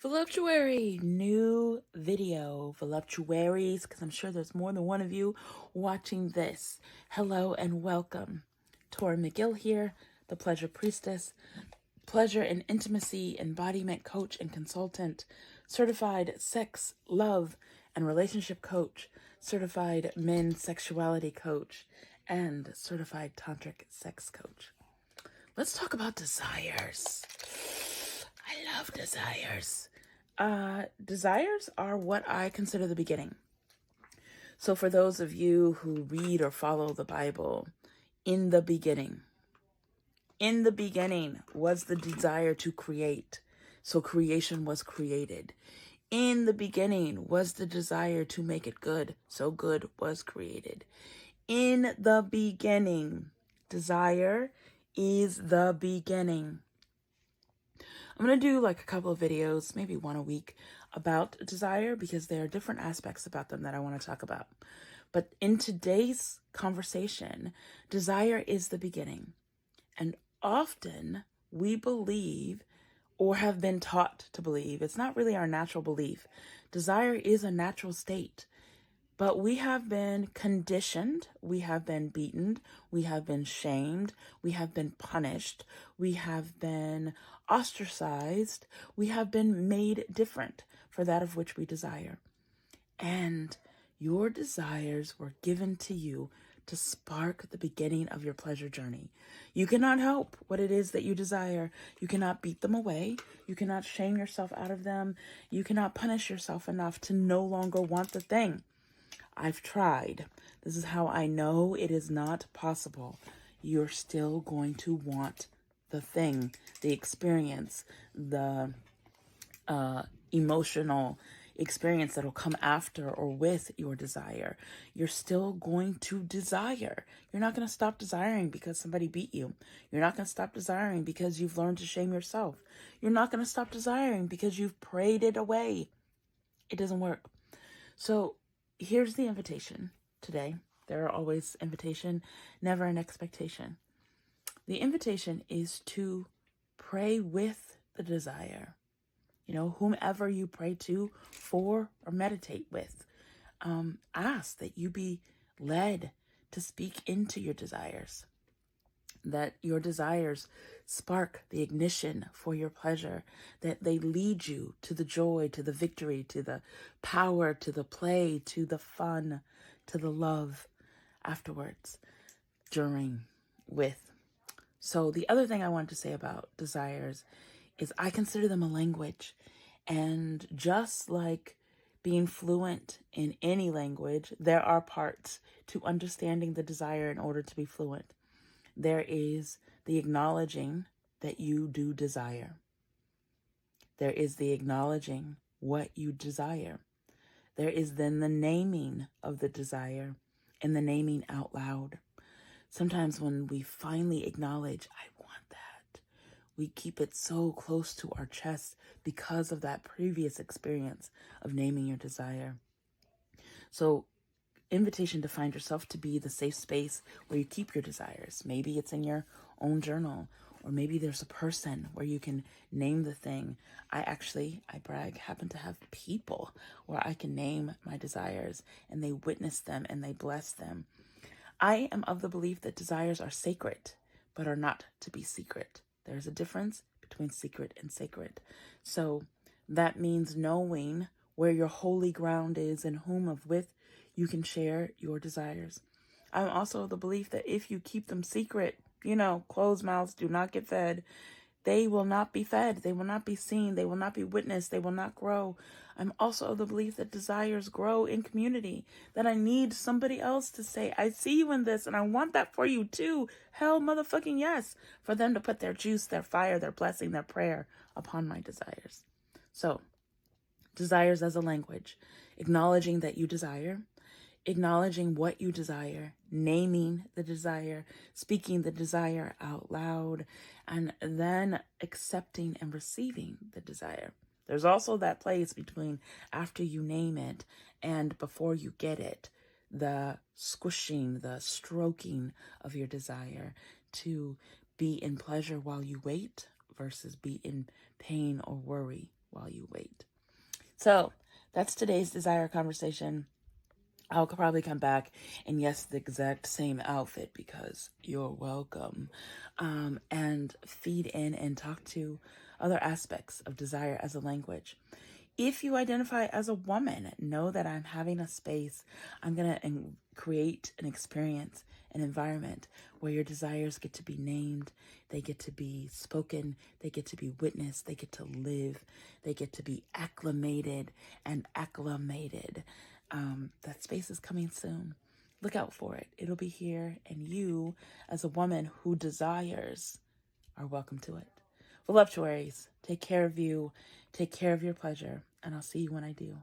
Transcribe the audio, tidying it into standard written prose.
Voluptuary, new video, voluptuaries, because I'm sure there's more than one of you watching this. Hello and welcome. Tori McGill here, the Pleasure Priestess, pleasure and intimacy embodiment coach and consultant, certified sex, love, and relationship coach, certified men's sexuality coach, and certified tantric sex coach. Let's talk about desires. I love desires. Desires are what I consider the beginning. So for those of you who read or follow the Bible, in the beginning was the desire to create. So creation was created. In the beginning was the desire to make it good. So good was created. In the beginning, desire is the beginning. I'm going to do like a couple of videos, maybe one a week, about desire because there are different aspects about them that I want to talk about. But in today's conversation, desire is the beginning. And often we believe or have been taught to believe, it's not really our natural belief. Desire is a natural state. But we have been conditioned, we have been beaten, we have been shamed, we have been punished, we have been ostracized, we have been made different for that of which we desire. And your desires were given to you to spark the beginning of your pleasure journey. You cannot help what it is that you desire. You cannot beat them away. You cannot shame yourself out of them. You cannot punish yourself enough to no longer want the thing. I've tried. This is how I know it is not possible. You're still going to want the thing, the experience, the emotional experience that'll come after or with your desire. You're still going to desire. You're not going to stop desiring because somebody beat you. You're not going to stop desiring because you've learned to shame yourself. You're not going to stop desiring because you've prayed it away. It doesn't work. So here's the invitation today. There are always invitation, never an expectation. The invitation is to pray with the desire. You know, whomever you pray to, for, or meditate with, ask that you be led to speak into your desires, that your desires spark the ignition for your pleasure, that they lead you to the joy, to the victory, to the power, to the play, to the fun, to the love afterwards, during, with. So the other thing I wanted to say about desires is I consider them a language. And just like being fluent in any language, there are parts to understanding the desire in order to be fluent. There is the acknowledging that you do desire. There is the acknowledging what you desire. There is then the naming of the desire and the naming out loud. Sometimes when we finally acknowledge, I want that, we keep it so close to our chest because of that previous experience of naming your desire. So invitation to find yourself to be the safe space where you keep your desires. Maybe it's in your own journal, or maybe there's a person where you can name the thing. I brag, happen to have people where I can name my desires and they witness them and they bless them. I am of the belief that desires are sacred, but are not to be secret. There's a difference between secret and sacred. So that means knowing where your holy ground is and whom of with you can share your desires. I'm also of the belief that if you keep them secret, closed mouths do not get fed. They will not be fed. They will not be seen. They will not be witnessed. They will not grow. I'm also of the belief that desires grow in community, that I need somebody else to say, I see you in this and I want that for you too. Hell motherfucking yes. For them to put their juice, their fire, their blessing, their prayer upon my desires. So, desires as a language, acknowledging that you desire, acknowledging what you desire, naming the desire, speaking the desire out loud, and then accepting and receiving the desire. There's also that place between after you name it and before you get it, the squishing, the stroking of your desire to be in pleasure while you wait versus be in pain or worry while you wait. So that's today's desire conversation. I'll probably come back and yes, the exact same outfit because you're welcome. And feed in and talk to other aspects of desire as a language. If you identify as a woman, know that I'm having a space. I'm going to create an experience, an environment where your desires get to be named. They get to be spoken. They get to be witnessed. They get to live. They get to be acclimated and acclimated. That space is coming soon. Look out for it. It'll be here. And you, as a woman who desires, are welcome to it. Voluptuaries, take care of you. Take care of your pleasure. And I'll see you when I do.